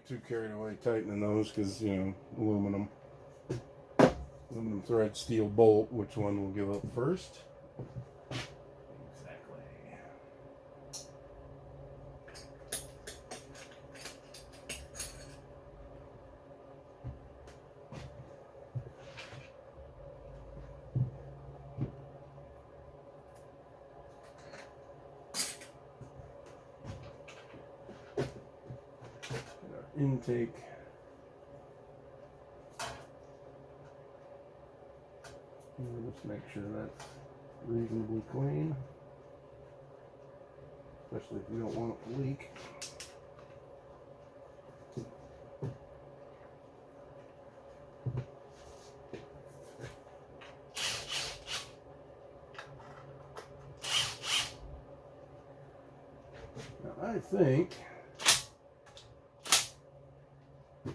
too carried away tightening those because, you know, aluminum thread, steel bolt. Which one will give up first? Exactly. Get our intake. Just make sure that's reasonably clean, especially if you don't want it to leak. Now I think the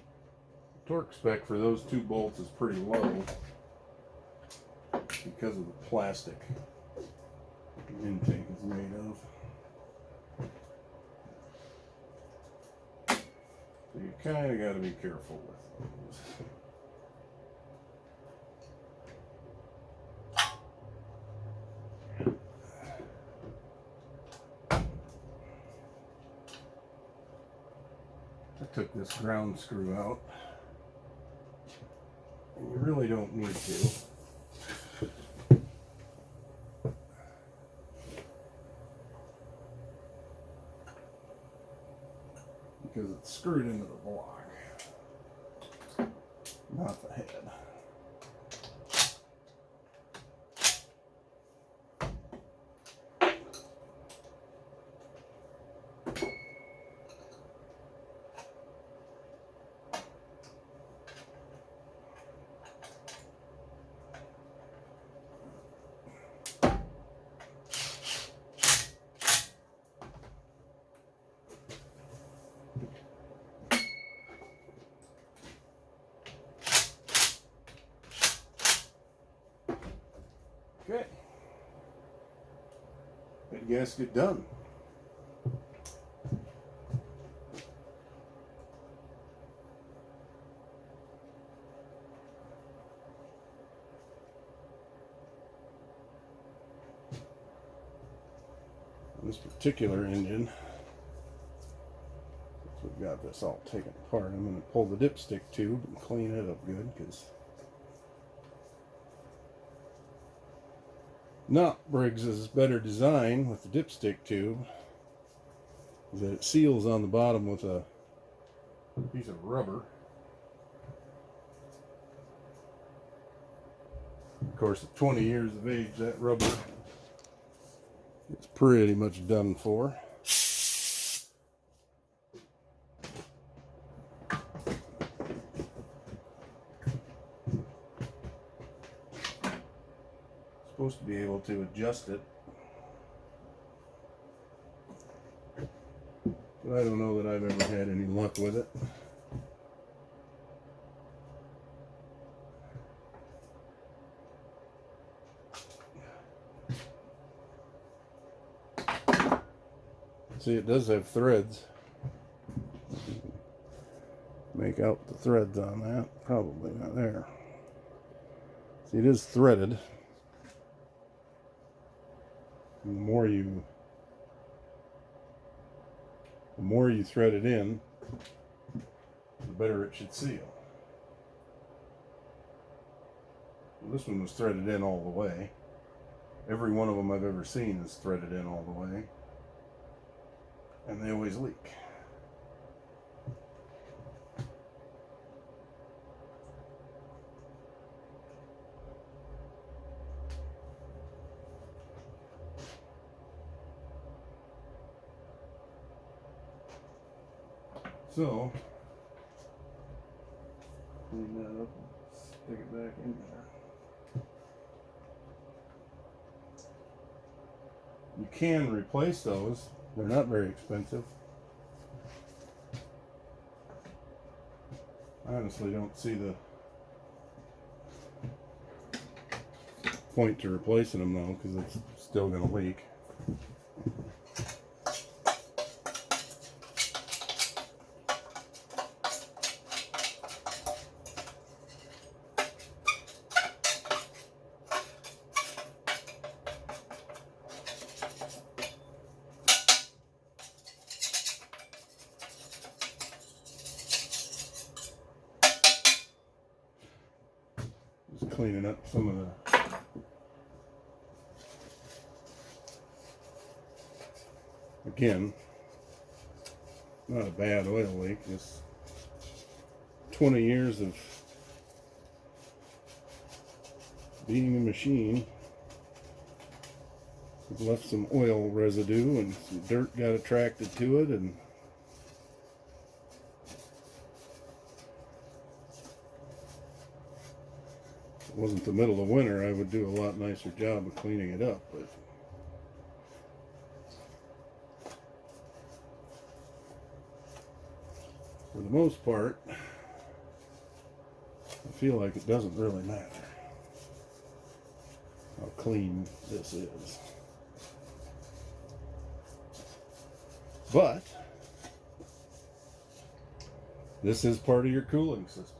torque spec for those two bolts is pretty low, because of the plastic the intake is made of. So you kind of got to be careful with those. I took this ground screw out, and you really don't need to. Because it's screwed into the block, not the head. Okay, head gasket done. This particular engine, since we've got this all taken apart, I'm going to pull the dipstick tube and clean it up good, because Briggs's better design with the dipstick tube is that it seals on the bottom with a piece of rubber. Of course, at 20 years of age, that rubber is pretty much done for. Supposed to be able to adjust it, but I don't know that I've ever had any luck with it. See, it does have threads. Make out the threads on that. Probably not there. See, it is threaded. And the more you thread it in, the better it should seal. Well, this one was threaded in all the way. Every one of them I've ever seen is threaded in all the way. And they always leak. So, clean that up and stick it back in there. You can replace those. They're not very expensive. I honestly don't see the point to replacing them though, because it's still going to leak. Just cleaning up some of the again, not a bad oil leak, just 20 years of being a machine. It left some oil residue and some dirt got attracted to it, and if it wasn't the middle of winter, I would do a lot nicer job of cleaning it up, but for the most part, I feel like it doesn't really matter how clean this is. But this is part of your cooling system.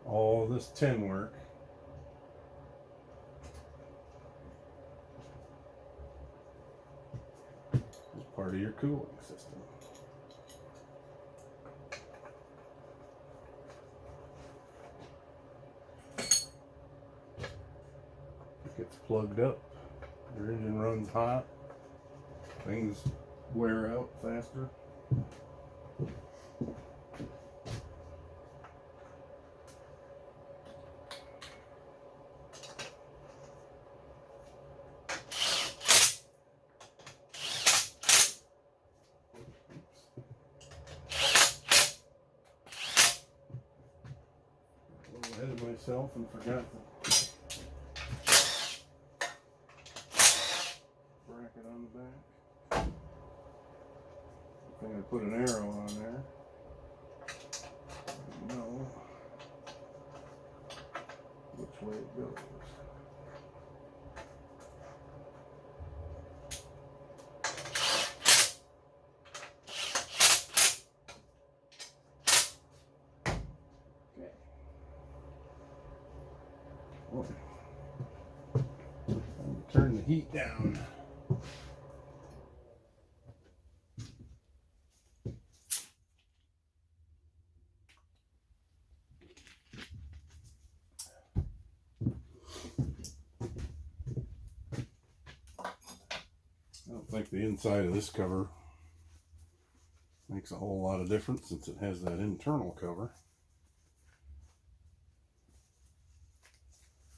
All this tin work is part of your cooling system. It gets plugged up, your engine runs hot, things wear out faster. Ahead of myself and forgot the bracket on the back. I think I put an arrow on there. I know which way it goes. Turn the heat down. I don't think the inside of this cover makes a whole lot of difference since it has that internal cover.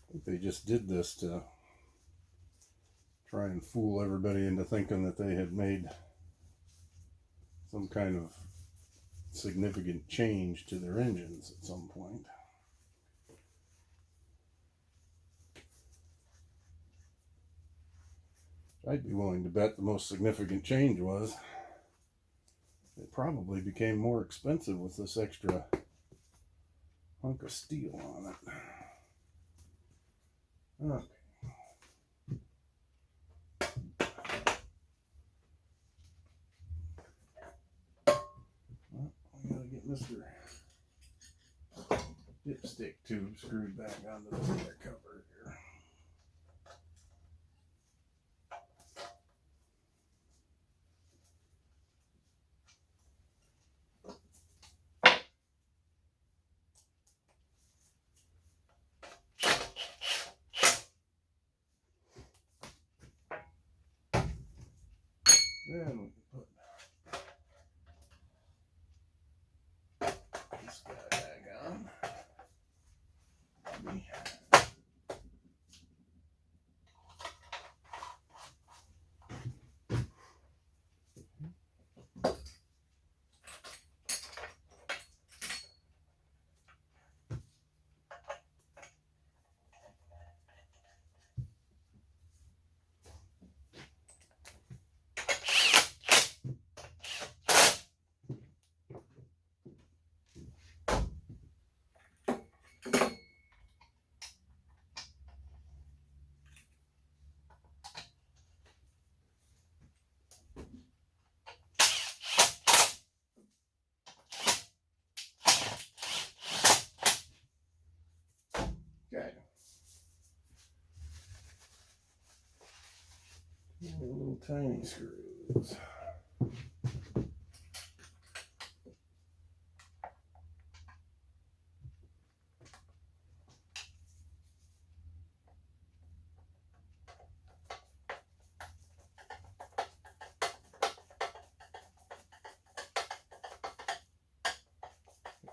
I think they just did this to try and fool everybody into thinking that they had made some kind of significant change to their engines at some point. I'd be willing to bet the most significant change was it probably became more expensive with this extra hunk of steel on it. Okay. Well, I gotta get Mr. Dipstick tube screwed back onto the other cover here. Then we can put this guy back on. Little tiny screws.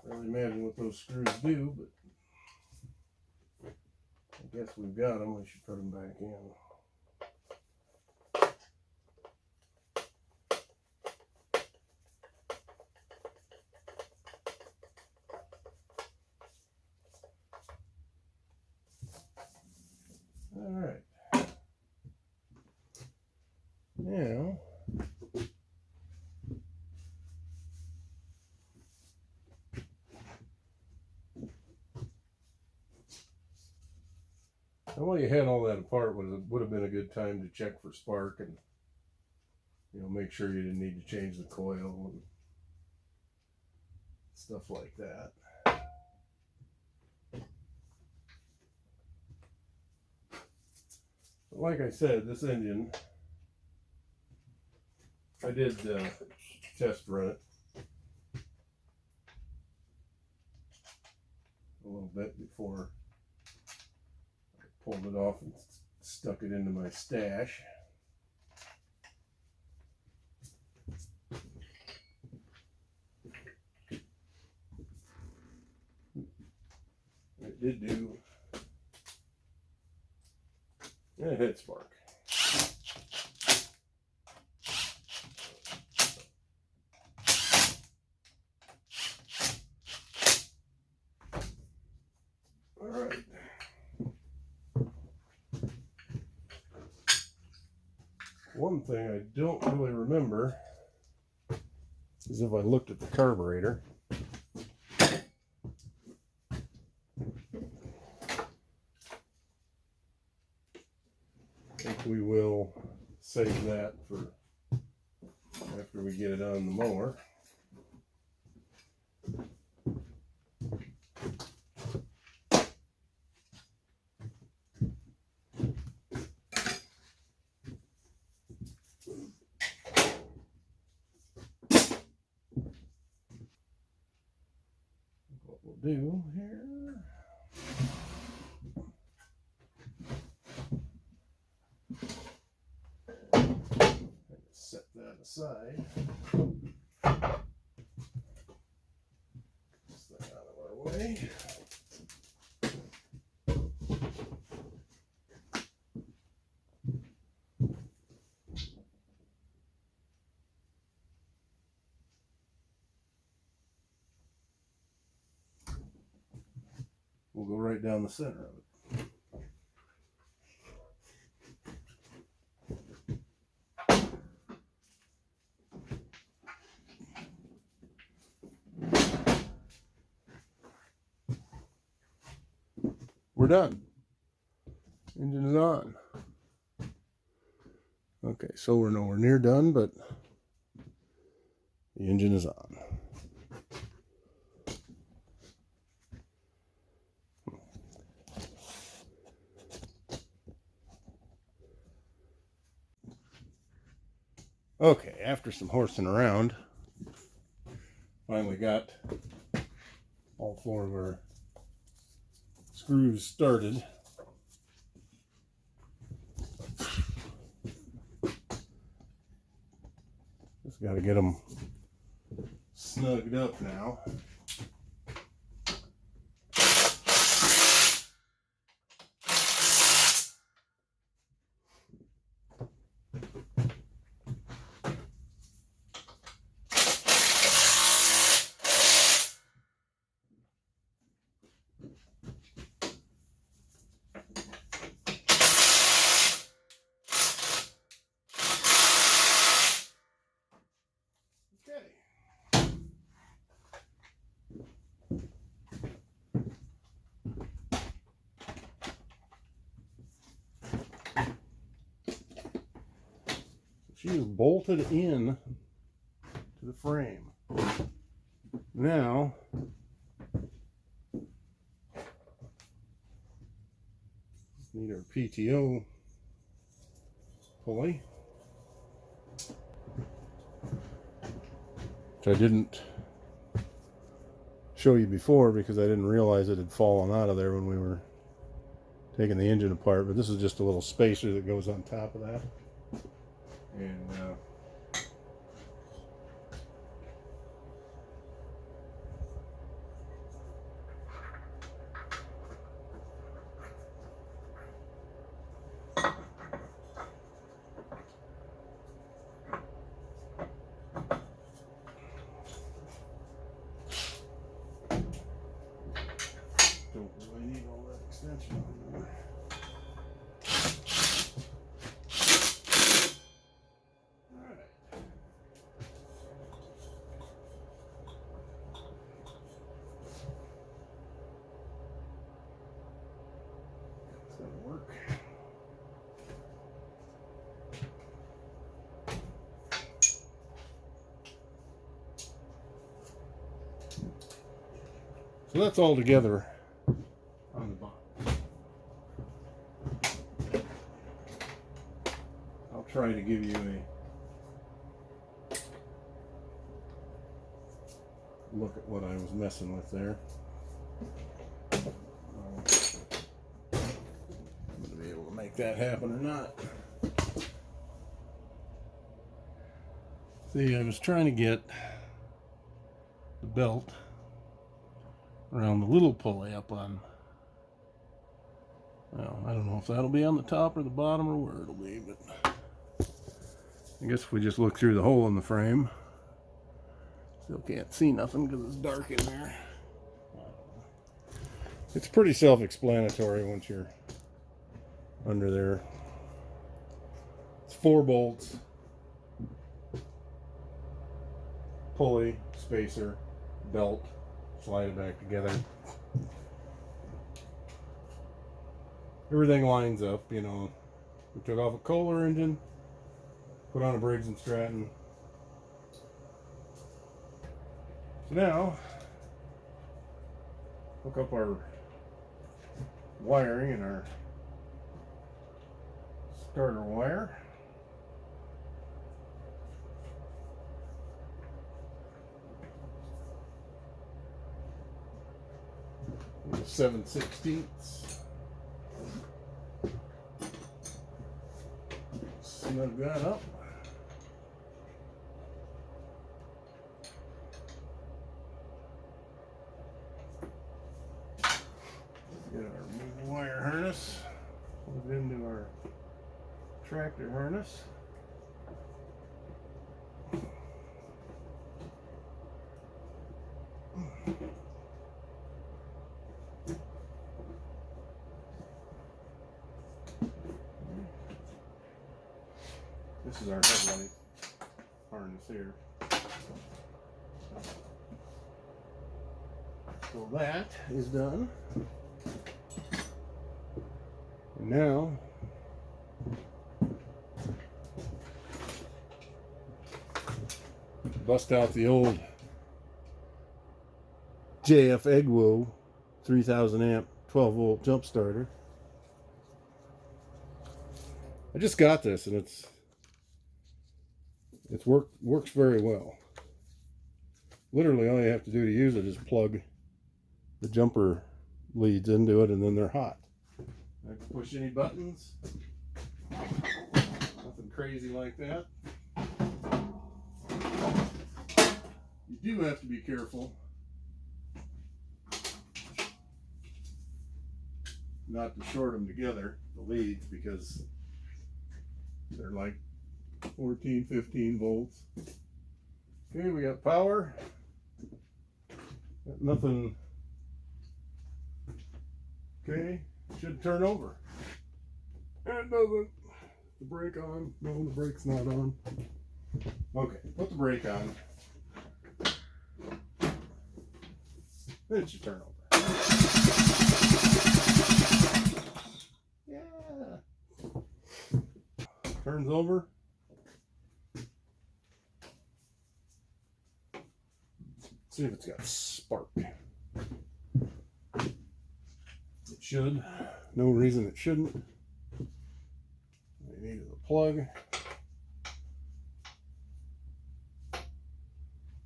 Can't really imagine what those screws do, but I guess we've got them. We should put them back in. All right. Now, while you had all that apart, would have been a good time to check for spark and, you know, make sure you didn't need to change the coil and stuff like that. But like I said, this engine, I did test run it a little bit before I pulled it off and stuck it into my stash. It did do, yeah, it had spark. All right. One thing I don't really remember is if I looked at the carburetor. I think we will save that for after we get it on the mower. What we'll do here, set that aside. This thing out of our way. We'll go right down the center of it. We're done. Engine is on. Okay, so we're nowhere near done, but the engine is on. Okay, after some horsing around, finally got all four of our screws started. Just got to get them snugged up now. She is bolted in to the frame. Now, need our PTO pulley. which I didn't show you before because I didn't realize it had fallen out of there when we were taking the engine apart. But this is just a little spacer that goes on top of that. And don't really need all that extension on there. Work. So that's all together on the bottom. I'll try to give you a look at what I was messing with there. Make that happen or not. See, I was trying to get the belt around the little pulley up on, well, I don't know if that'll be on the top or the bottom or where it'll be, but I guess if we just look through the hole in the frame, still can't see nothing because it's dark in there. It's pretty self-explanatory once you're under there. It's 4 bolts, pulley, spacer, belt, slide it back together. Everything lines up, you know. We took off a Kohler engine, put on a Briggs & Stratton. So now, hook up our wiring and our starter wire. And 7/16. Snug that up. Get our wire harness plugged into our tractor harness. This is our headlight harness here. So that is done. And now bust out the old JF Egwo 3000 amp 12 volt jump starter. I just got this and it's works very well. Literally all you have to do to use it is plug the jumper leads into it and then they're hot. I can push any buttons. Nothing crazy like that. You do have to be careful not to short them together, the leads, because they're like 14, 15 volts. Okay, we got power. Got nothing. Okay, should turn over. And it doesn't. The brake on? No, the brake's not on. Okay, put the brake on. Then it should turn over. Yeah. Turns over. See if it's got spark. It should. No reason it shouldn't. We needed a plug.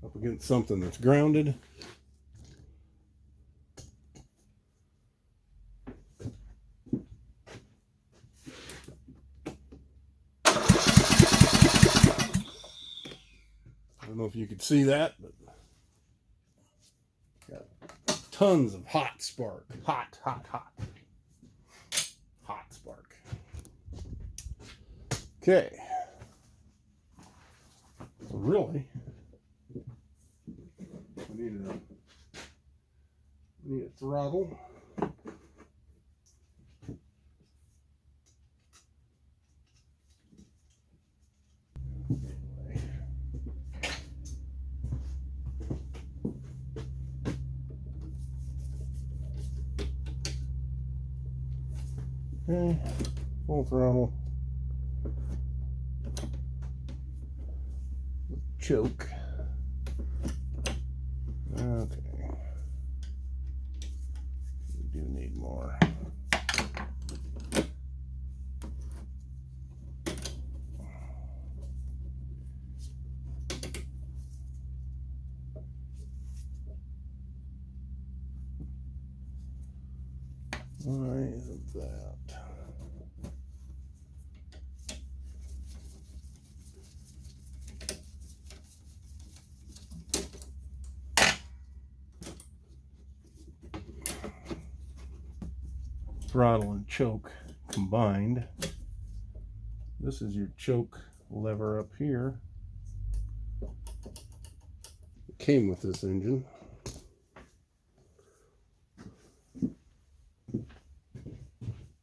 Up against something that's grounded. I don't know if you could see that, but got tons of hot spark. Hot spark. Okay. So really, we need a throttle. Okay, full throttle. Choke. Okay. We do need more. Why isn't that? Throttle and choke combined. This is your choke lever up here. It came with this engine.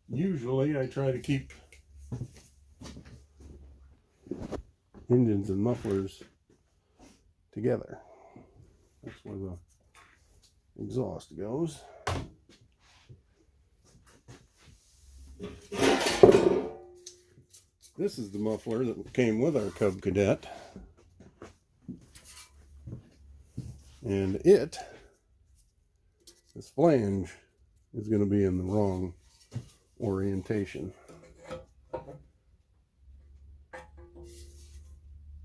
Usually I try to keep engines and mufflers together. That's where the exhaust goes. This is the muffler that came with our Cub Cadet. And this flange is going to be in the wrong orientation.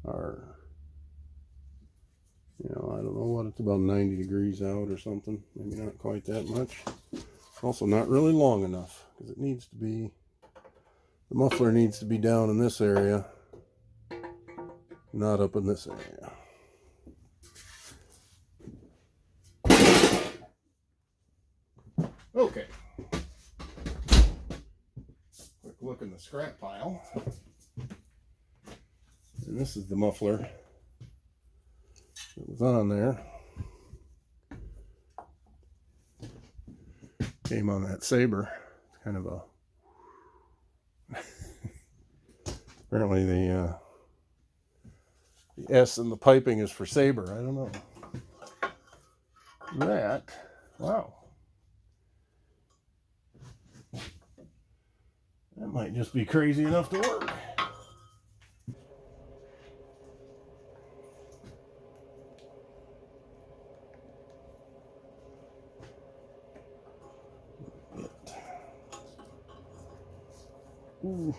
I don't know what, it's about 90 degrees out or something. Maybe not quite that much. Also not really long enough, because it needs to be, the muffler needs to be down in this area, not up in this area. Okay. Quick look in the scrap pile. And this is the muffler that was on there. Came on that Sabre. It's kind of a apparently the S in the piping is for Sabre. I don't know. That, wow. That might just be crazy enough to work. Ooh.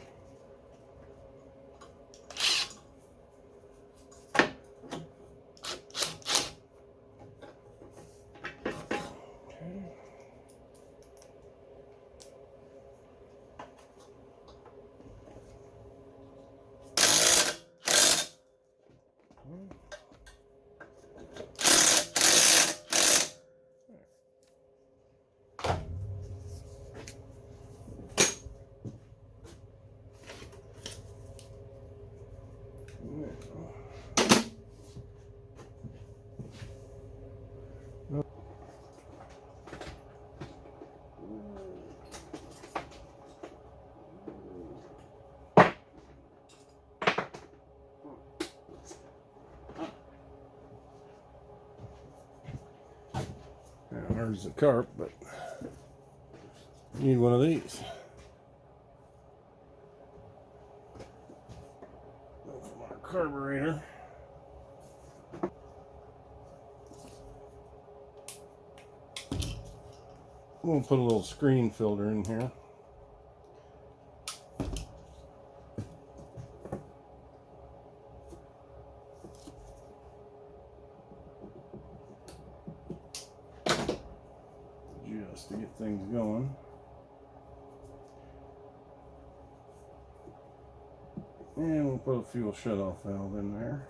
Hard as a carp, but you need one of these. From our carburetor. We'll put a little screen filter in here. gas to get things going. And we'll put a fuel shutoff valve in there,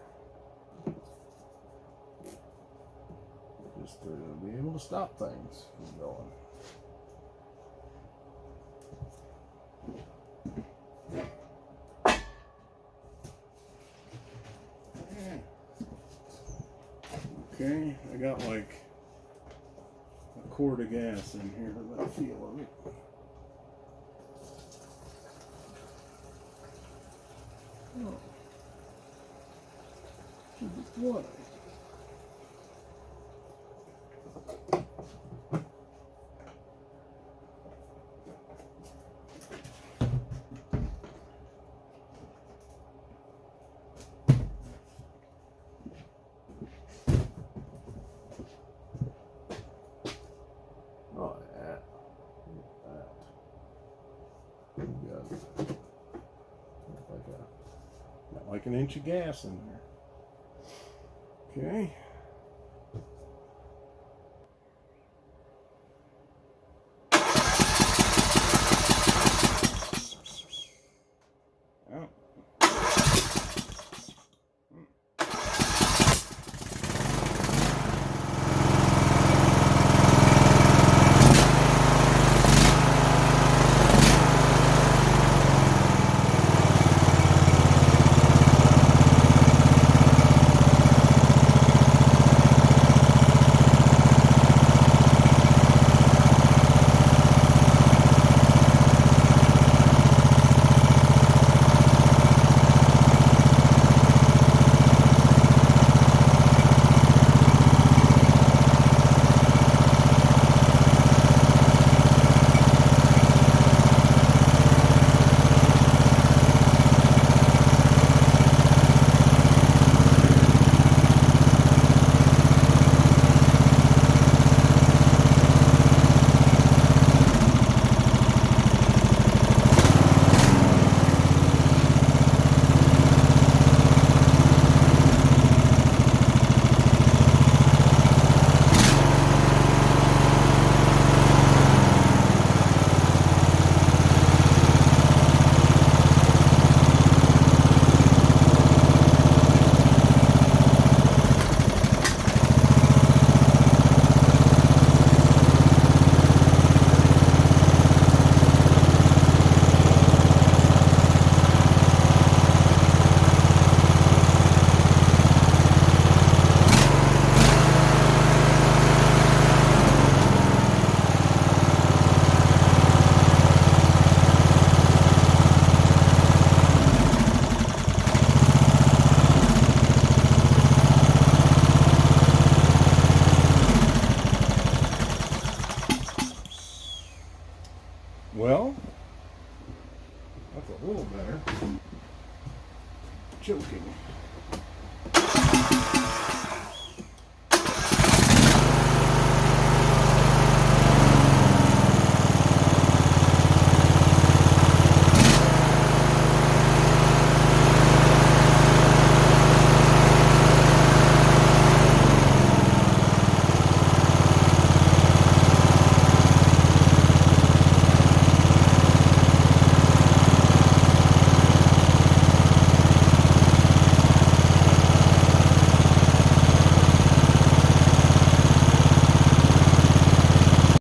just to be able to stop things from going. Okay, I got like a quart of gas in here by the feel of it. Oh, should be plenty. Oh yeah, look at that. Got like an inch of gas in there. Okay. Well, that's a little better. Choking.